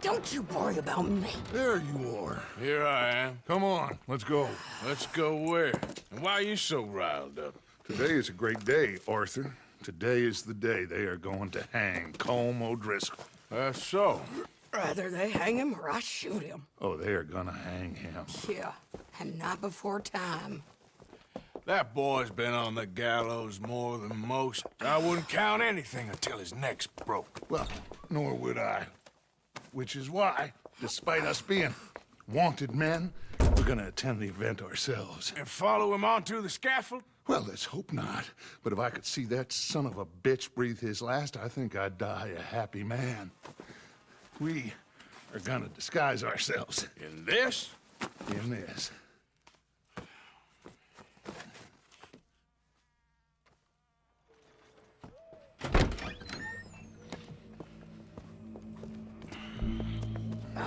Don't you worry about me. There you are. Here I am. Come on, let's go. Let's go where? And why are you so riled up? Today is a great day, Arthur. Today is the day they are going to hang Colm O'Driscoll. That's so. Rather they hang him or I shoot him. Oh, they are gonna hang him. Yeah, and not before time. That boy's been on the gallows more than most. I wouldn't count anything until his neck's broke. Well, nor would I. Which is why, despite us being wanted men, we're gonna attend the event ourselves. And follow him onto the scaffold? Well, let's hope not. But if I could see that son of a bitch breathe his last, I think I'd die a happy man. We are gonna disguise ourselves. In this? In this.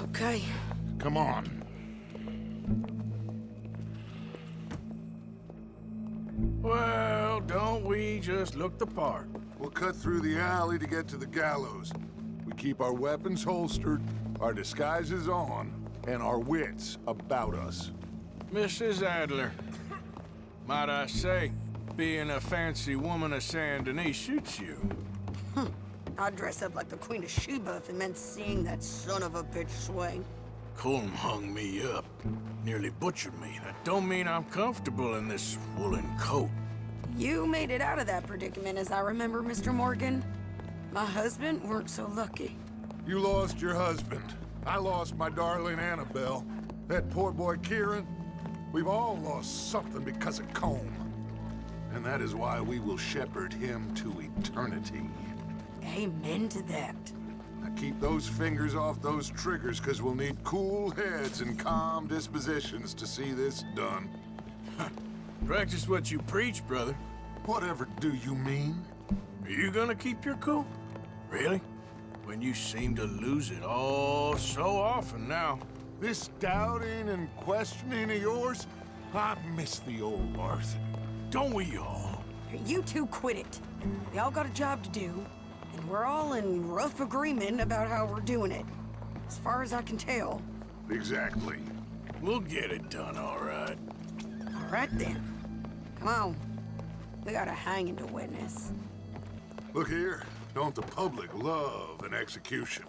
Okay. Come on. Well, don't we just look the part? We'll cut through the alley to get to the gallows. We keep our weapons holstered, our disguises on, and our wits about us. Mrs. Adler, might I say, being a fancy woman of Saint Denis shoots you. I'd dress up like the Queen of Sheba if it meant seeing that son of a bitch swing. Colm hung me up, nearly butchered me. That don't mean I'm comfortable in this woolen coat. You made it out of that predicament, as I remember, Mr. Morgan. My husband weren't so lucky. You lost your husband. I lost my darling Annabelle. That poor boy Kieran. We've all lost something because of Colm. And that is why we will shepherd him to eternity. Amen to that. Now keep those fingers off those triggers, because we'll need cool heads and calm dispositions to see this done. Practice what you preach, brother. Whatever do you mean? Are you gonna keep your cool? Really? When you seem to lose it all so often now. This doubting and questioning of yours, I miss the old Arthur. Don't we all? You two quit it. We all got a job to do, and we're all in rough agreement about how we're doing it. As far as I can tell. Exactly. We'll get it done, all right. All right then. Come on. We got a hanging to witness. Look here, don't the public love an execution?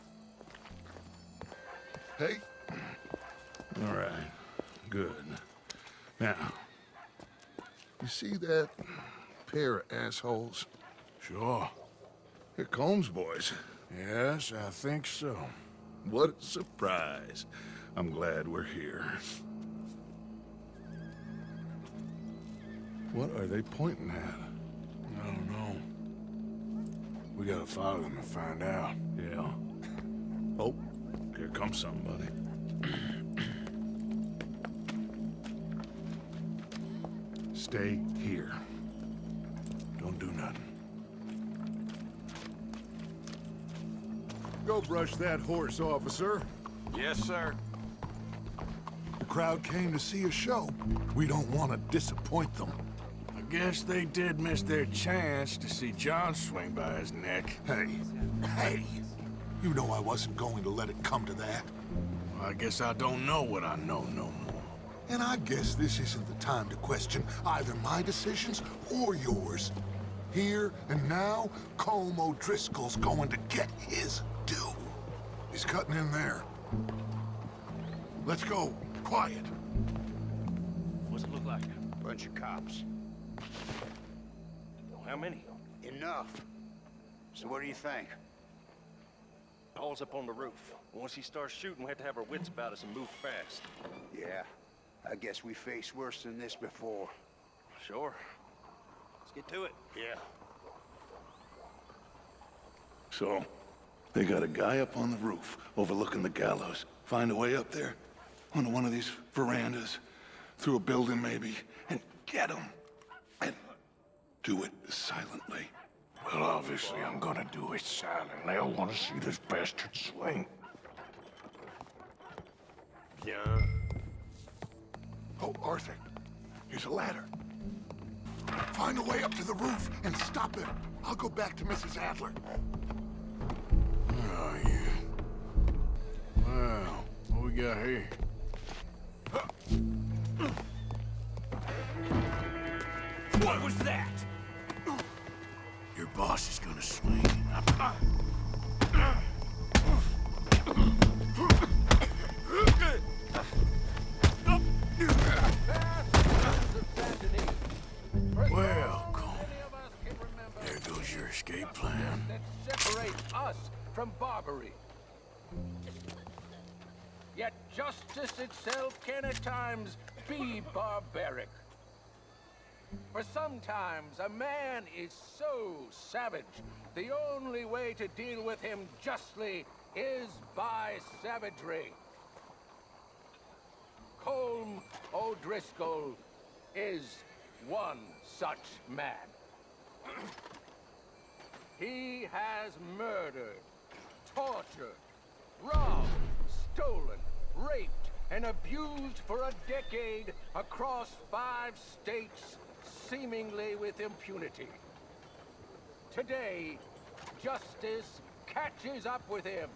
Hey. All right. Good. Now, you see that pair of assholes? Sure. They're Colm's boys. Yes, I think so. What a surprise. I'm glad we're here. What are they pointing at? I don't know. We gotta follow them and find out. Yeah. Oh, here comes somebody. Stay here. Don't do nothing. Go brush that horse, officer. Yes, sir. The crowd came to see a show. We don't want to disappoint them. I guess they did miss their chance to see John swing by his neck. Hey, you know I wasn't going to let it come to that. Well, I guess I don't know what I know no more. And I guess this isn't the time to question either my decisions or yours. Here and now, Colm O'Driscoll's going to get his due. He's cutting in there. Let's go. Quiet. What's it look like? Bunch of cops. How many? Enough. So what do you think? Paul's up on the roof. Once he starts shooting, we have to have our wits about us and move fast. Yeah, I guess we faced worse than this before. Sure. Let's get to it. Yeah. So, they got a guy up on the roof overlooking the gallows. Find a way up there, onto one of these verandas, through a building maybe, and get him. And do it silently. Well, obviously I'm gonna do it silently. I want to see this bastard swing. Yeah. Oh, Arthur, here's a ladder. Find a way up to the roof and stop him. I'll go back to Mrs. Adler. Where are you? got here? What was that? Your boss is gonna swing. Welcome. There goes your escape plan. That separates us from Barbary. Yet justice itself can at times be barbaric. For sometimes a man is so savage, the only way to deal with him justly is by savagery. Colm O'Driscoll is one such man. He has murdered, tortured, robbed, stolen, raped, and abused for a decade across 5 states, seemingly with impunity. Today, justice catches up with him.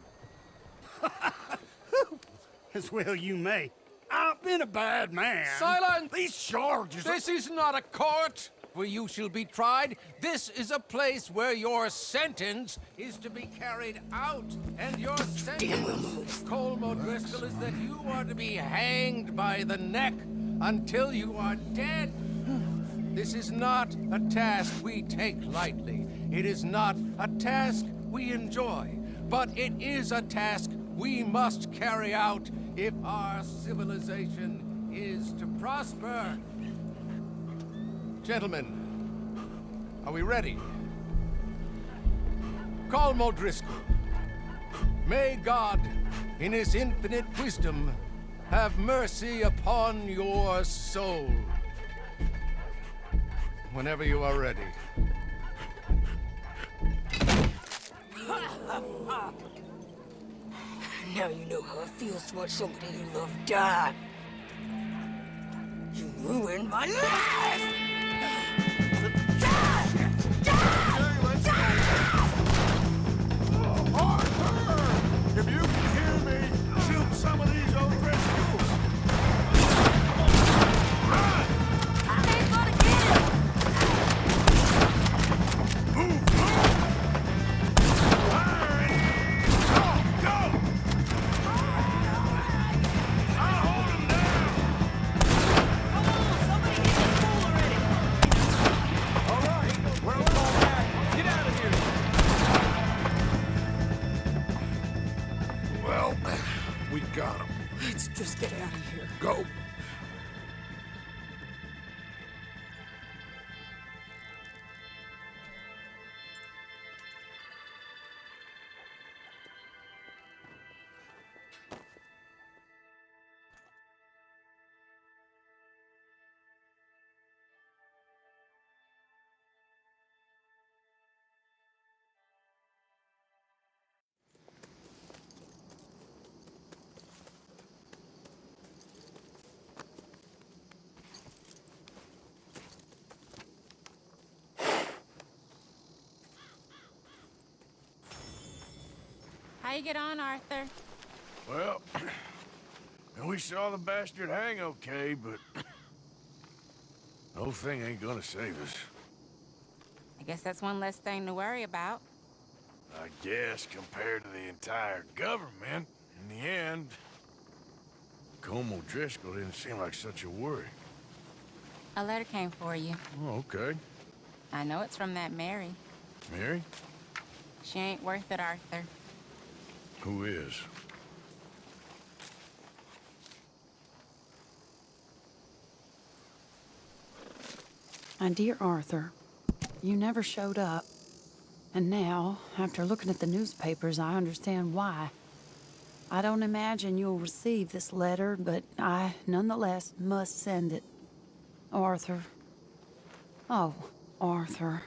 As well you may. I've been a bad man. Silence! These charges are... This is not a court where you shall be tried. This is a place where your sentence is to be carried out. And your sentence, Colm O'Driscoll, is that you are to be hanged by the neck until you are dead. This is not a task we take lightly. It is not a task we enjoy. But it is a task we must carry out if our civilization is to prosper. Gentlemen, are we ready? Colm O'Driscoll, may God, in his infinite wisdom, have mercy upon your soul. Whenever you are ready. Now you know how it feels to watch somebody you love die. You ruined my life! Arthur! If you can hear me, shoot some of these O'Driscolls! I ain't gonna get him! Move! Fire! Go! I'll hold him down! Come on, somebody get this fool already! All right, we're all back. Get out of here. Well, we got him. Let's just get out of here. Go. How you get on, Arthur? Well, we saw the bastard hang okay, but the whole thing ain't gonna save us. I guess that's one less thing to worry about. I guess compared to the entire government, in the end, Colm O'Driscoll didn't seem like such a worry. A letter came for you. Oh, okay. I know it's from that Mary. Mary? She ain't worth it, Arthur. Who is? My dear Arthur, you never showed up. And now, after looking at the newspapers, I understand why. I don't imagine you'll receive this letter, but I, nonetheless, must send it. Arthur. Oh, Arthur.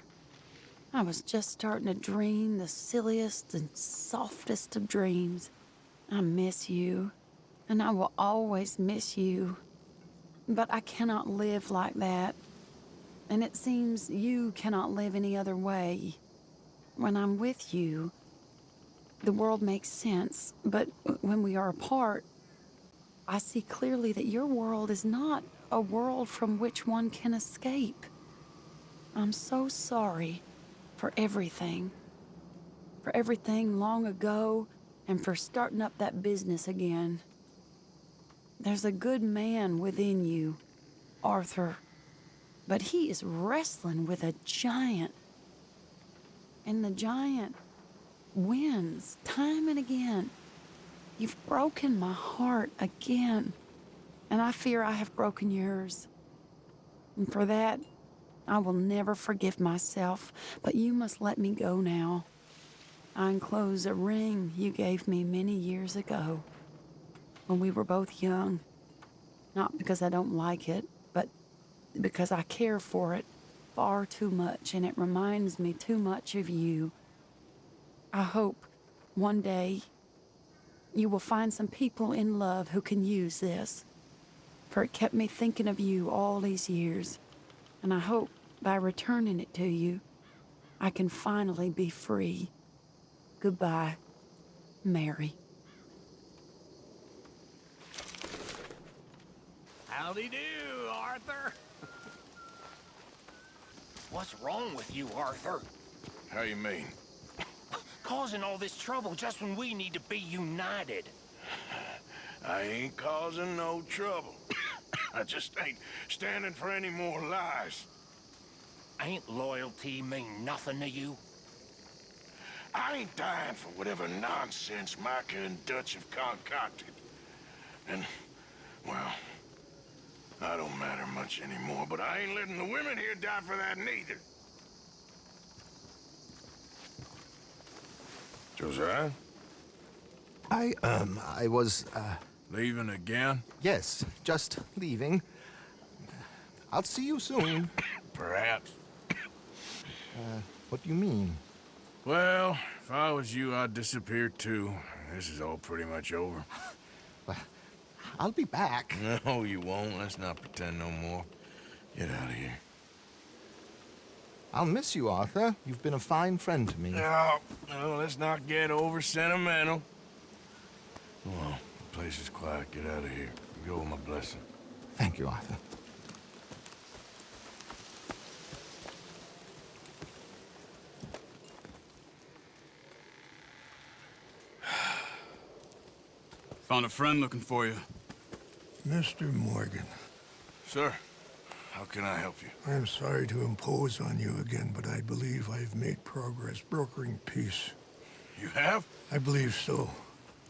I was just starting to dream the silliest and softest of dreams. I miss you, and I will always miss you. But I cannot live like that. And it seems you cannot live any other way. When I'm with you, the world makes sense, but when we are apart, I see clearly that your world is not a world from which one can escape. I'm so sorry for everything. For everything long ago, and for starting up that business again. There's a good man within you, Arthur, but he is wrestling with a giant. And the giant wins time and again. You've broken my heart again, and I fear I have broken yours. And for that, I will never forgive myself, but you must let me go now. I enclose a ring you gave me many years ago, when we were both young. Not because I don't like it, but because I care for it far too much, and it reminds me too much of you. I hope one day you will find some people in love who can use this, for it kept me thinking of you all these years, and I hope by returning it to you, I can finally be free. Goodbye, Mary. Howdy do, Arthur. What's wrong with you, Arthur? How you mean? Causing all this trouble just when we need to be united. I ain't causing no trouble. I just ain't standing for any more lies. Ain't loyalty mean nothing to you? I ain't dying for whatever nonsense Micah and Dutch have concocted. And, well, I don't matter much anymore, but I ain't letting the women here die for that neither. Josiah? I was, Leaving again? yes, just leaving. I'll see you soon. Perhaps. What do you mean? Well, if I was you, I'd disappear too. This is all pretty much over. Well, I'll be back. No, you won't. Let's not pretend no more. Get out of here. I'll miss you, Arthur. You've been a fine friend to me. No, let's not get over sentimental. Well, the place is quiet. Get out of here. Go with my blessing. Thank you, Arthur. Found a friend looking for you. Mr. Morgan, Sir, how can I help you? I am sorry to impose on you again, but I believe I've made progress brokering peace. You have? I believe so.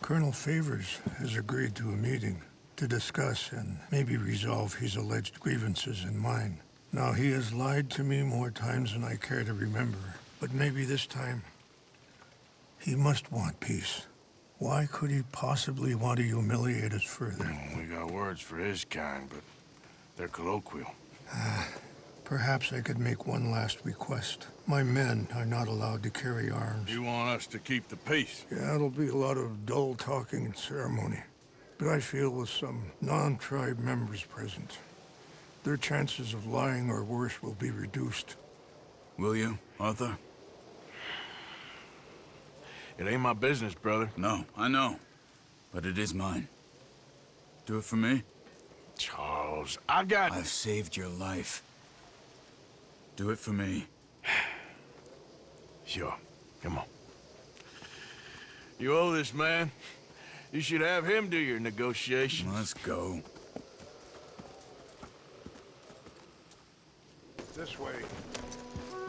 Colonel Favors has agreed to a meeting to discuss and maybe resolve his alleged grievances and mine. Now, he has lied to me more times than I care to remember, but maybe this time he must want peace. Why could he possibly want to humiliate us further? We got words for his kind, but they're colloquial. Perhaps I could make one last request. My men are not allowed to carry arms. You want us to keep the peace? Yeah, it'll be a lot of dull talking and ceremony. But I feel with some non-tribe members present, their chances of lying or worse will be reduced. Will you, Arthur? It ain't my business, brother. No, I know. But it is mine. Do it for me? Charles, I've saved your life. Do it for me. Sure. Come on. You owe this man. You should have him do your negotiations. Let's go. This way.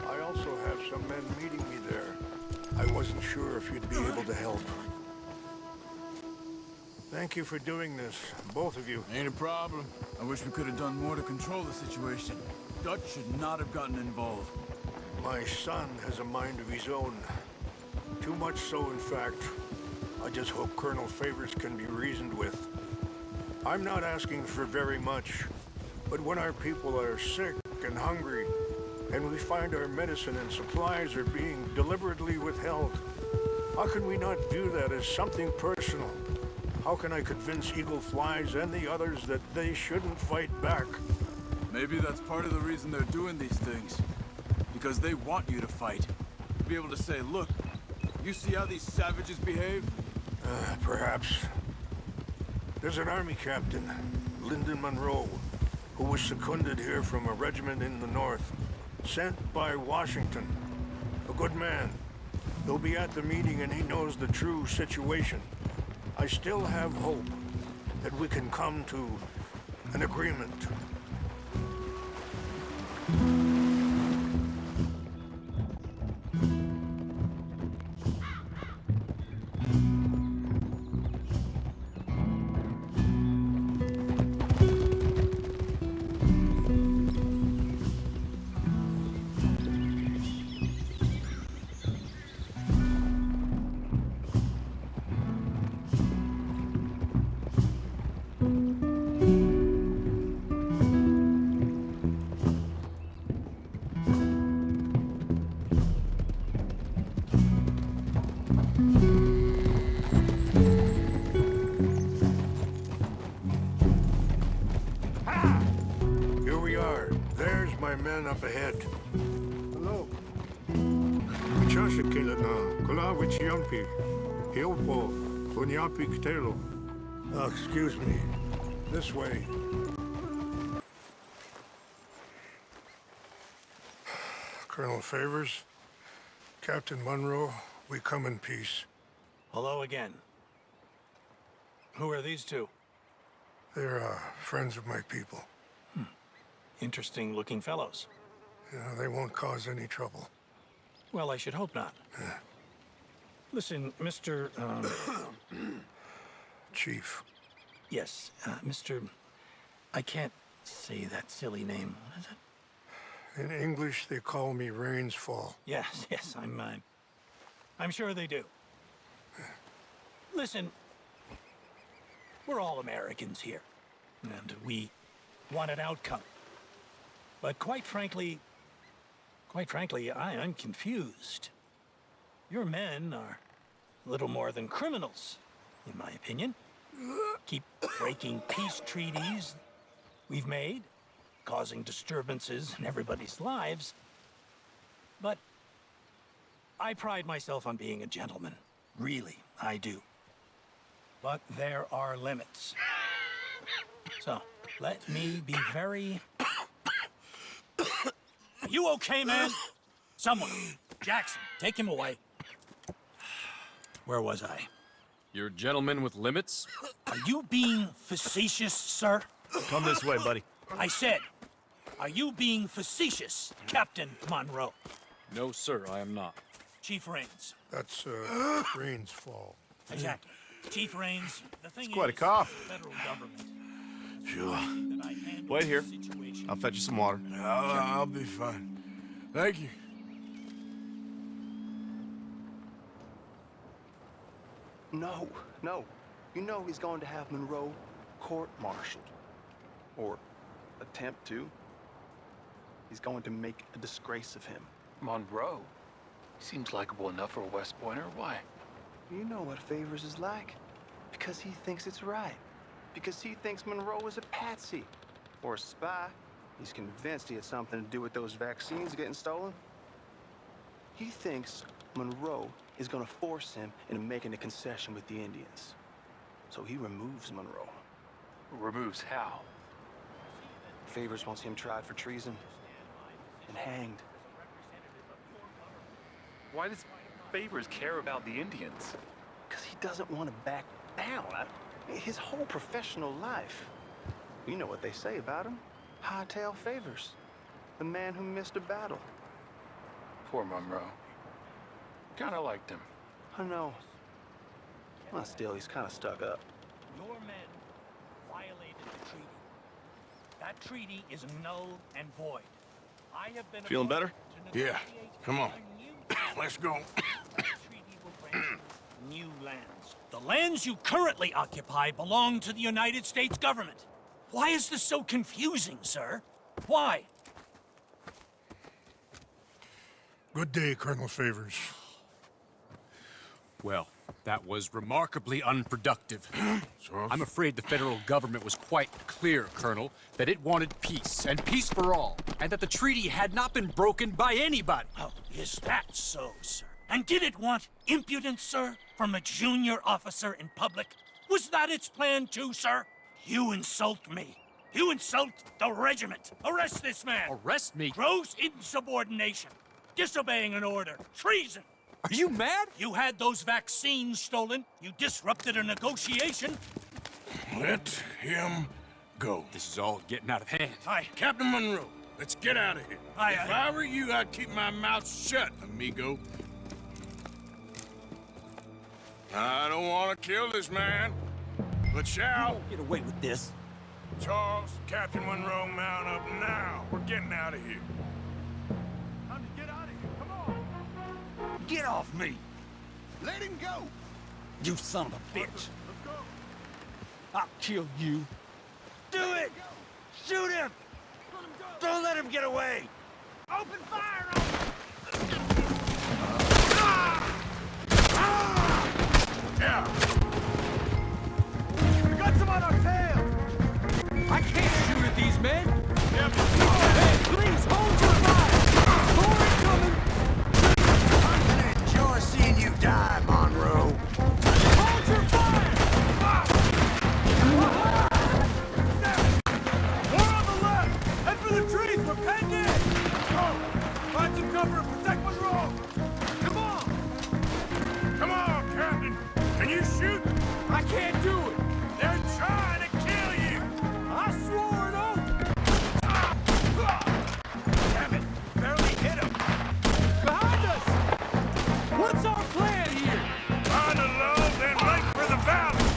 I also have some men meeting me there. I wasn't sure if you'd be able to help. Thank you for doing this, both of you. Ain't a problem. I wish we could have done more to control the situation. Dutch should not have gotten involved. My son has a mind of his own. Too much so, in fact. I just hope Colonel Favors can be reasoned with. I'm not asking for very much, but when our people are sick and hungry, and we find our medicine and supplies are being deliberately withheld, how can we not view that as something personal? How can I convince Eagle Flies and the others that they shouldn't fight back? Maybe that's part of the reason they're doing these things. Because they want you to fight. To be able to say, look, you see how these savages behave? Perhaps. There's an army captain, Lyndon Monroe, who was seconded here from a regiment in the north, sent by Washington. A good man. He'll be at the meeting and he knows the true situation. I still have hope that we can come to an agreement. Here we are. There's my men up ahead. Hello. Excuse me. This way. Colonel Favors, Captain Monroe, we come in peace. Hello again. Who are these two? They're friends of my people. Interesting looking fellows. Yeah, they won't cause any trouble. Well, I should hope not. Listen, Mr. Chief. Yes, Mr. I can't say that silly name. What is it? In English, they call me Rains Fall. Yes, yes, I'm sure they do. Listen, we're all Americans here, and we want an outcome. But quite frankly, I'm confused. Your men are little more than criminals, in my opinion. Keep breaking peace treaties we've made, causing disturbances in everybody's lives. But I pride myself on being a gentleman. Really, I do. But there are limits. So, let me be very... Are you okay, man? Someone. Jackson, take him away. Where was I? You're a gentleman with limits? Are you being facetious, sir? Come this way, buddy. I said, are you being facetious, Captain Monroe? No, sir, I am not. Chief Rains. That's, Rains Fall. Exactly. Chief Rains, the thing It's quite a is, cough. the federal government. Sure. That I handle Wait here. the situation. I'll fetch you some water. I'll be fine. Thank you. No. You know he's going to have Monroe court-martialed. Or attempt to. He's going to make a disgrace of him. Monroe? Seems likable enough for a West Pointer. Why? You know what Favors is like. Because he thinks it's right. Because he thinks Monroe is a patsy. Or a spy. He's convinced he had something to do with those vaccines getting stolen. He thinks Monroe is going to force him into making a concession with the Indians. So he removes Monroe. Removes how? Favors wants him tried for treason and hanged. Why does Favors care about the Indians? Because he doesn't want to back down. His whole professional life. You know what they say about him. Hightail Favors. The man who missed a battle. Poor Monroe. Kinda liked him. I know. Well, still, he's kind of stuck up. Your men violated the treaty. That treaty is null and void. I have been Feeling better? Yeah. Come on. Let's go. Treaty will grant you new lands. The lands you currently occupy belong to the United States government. Why is this so confusing, sir? Why? Good day, Colonel Favors. Well, that was remarkably unproductive. I'm afraid the federal government was quite clear, Colonel, that it wanted peace, and peace for all, and that the treaty had not been broken by anybody. Oh, is that so, sir? And did it want impudence, sir, from a junior officer in public? Was that its plan too, sir? You insult me. You insult the regiment. Arrest this man. Arrest me? Gross insubordination. Disobeying an order. Treason. Are you mad? You had those vaccines stolen. You disrupted a negotiation. Let him go. This is all getting out of hand. Aye. Captain Monroe, let's get out of here. Aye, If I were you, I'd keep my mouth shut, amigo. I don't want to kill this man, but shall. Get away with this. Charles, Captain Monroe, mount up now. We're getting out of here. Time to get out of here. Come on. Get off me! Let him go! You son of a bitch! Let's go. I'll kill you. Do it! Shoot him! Don't let him get away! Open fire on him! Yeah. We got some on our tail! I can't shoot at these men! Hey, please, hold your fire! More incoming! I'm gonna enjoy seeing you die, Monroe! Hold your fire! More on the left! Head for the trees! We're penned in! Go! Find some cover and protect Monroe! Come on! Come on, Captain. Can you shoot? I can't do it! They're trying to kill you. I swore an oath! Damn it. Barely hit him. Behind us! What's our plan here? Find a low, then make for the valley.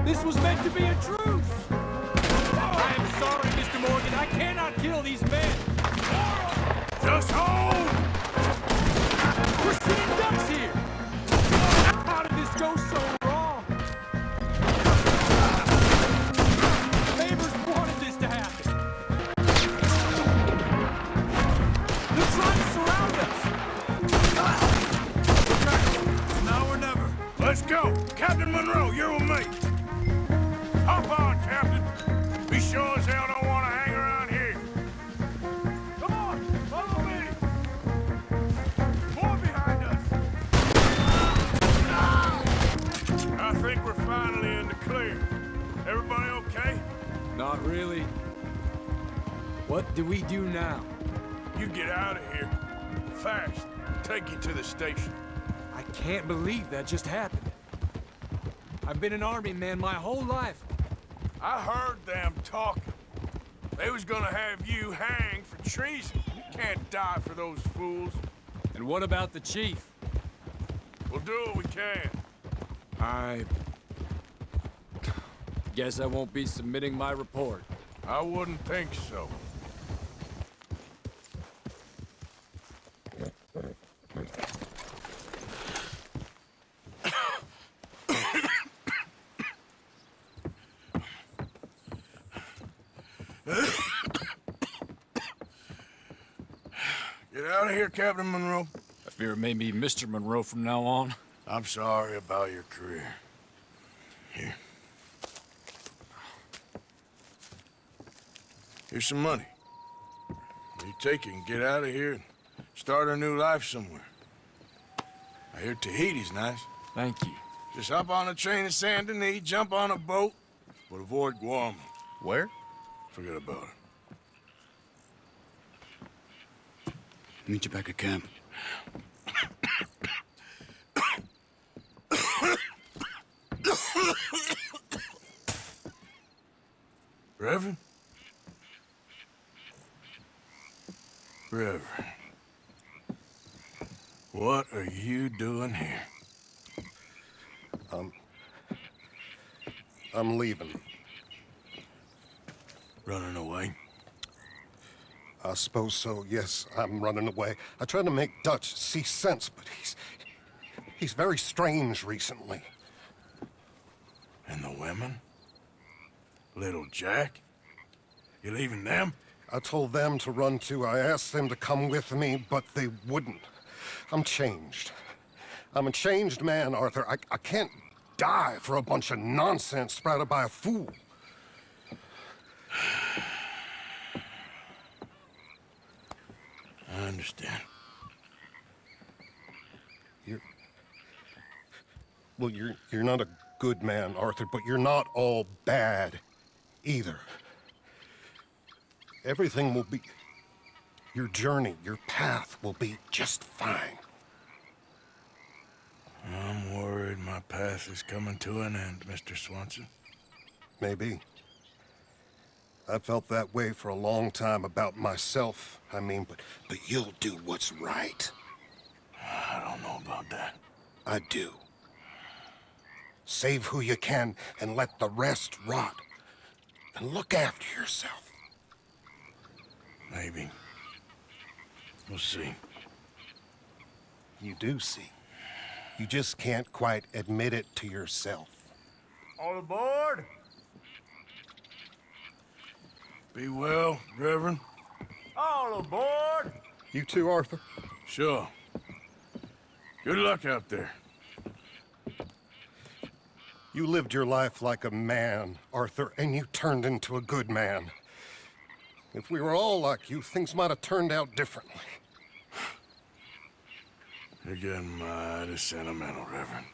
This was meant to be a truce! I am sorry, Mr. Morgan. I cannot kill these men! Just hold. We're sitting ducks here! How did this go so wrong? Neighbors wanted this to happen. They're trying to surround us. Now or never. Let's go. Captain Monroe, you're with me. Hop on, Captain. We sure as hell don't want to hang around here. Come on, follow me. More behind us. I think we're finally in the clear. Everybody okay? Not really. What do we do now? You get out of here. Fast. Take you to the station. I can't believe that just happened. I've been an army man my whole life. I heard them talking. They was gonna have you hanged for treason. You can't die for those fools. And what about the chief? We'll do what we can. I guess I won't be submitting my report. I wouldn't think so. Get out of here, Captain Monroe. I fear it may be Mr. Monroe from now on. I'm sorry about your career. Here. Here's some money. You take it and get out of here and start a new life somewhere. I hear Tahiti's nice. Thank you. Just hop on a train to Saint Denis, jump on a boat, but avoid Guam. Where? Forget about it. Meet you back at camp. Reverend? Reverend. What are you doing here? I'm leaving. Running away? I suppose so, yes. I'm running away. I tried to make Dutch see sense, but he's very strange recently. And the women? Little Jack? You leaving them? I told them to run too. I asked them to come with me, but they wouldn't. I'm changed. I'm a changed man, Arthur. I can't die for a bunch of nonsense sprouted by a fool. I understand. Well, you're not a good man, Arthur, but you're not all bad either. Everything will be... Your journey, your path will be just fine. I'm worried my path is coming to an end, Mr. Swanson. Maybe. I felt that way for a long time about myself, I mean, but you'll do what's right. I don't know about that. I do. Save who you can and let the rest rot. And look after yourself. Maybe. We'll see. You do see. You just can't quite admit it to yourself. All aboard! Be well, Reverend. All aboard! You too, Arthur? Sure. Good luck out there. You lived your life like a man, Arthur, and you turned into a good man. If we were all like you, things might have turned out differently. You're getting mighty sentimental, Reverend.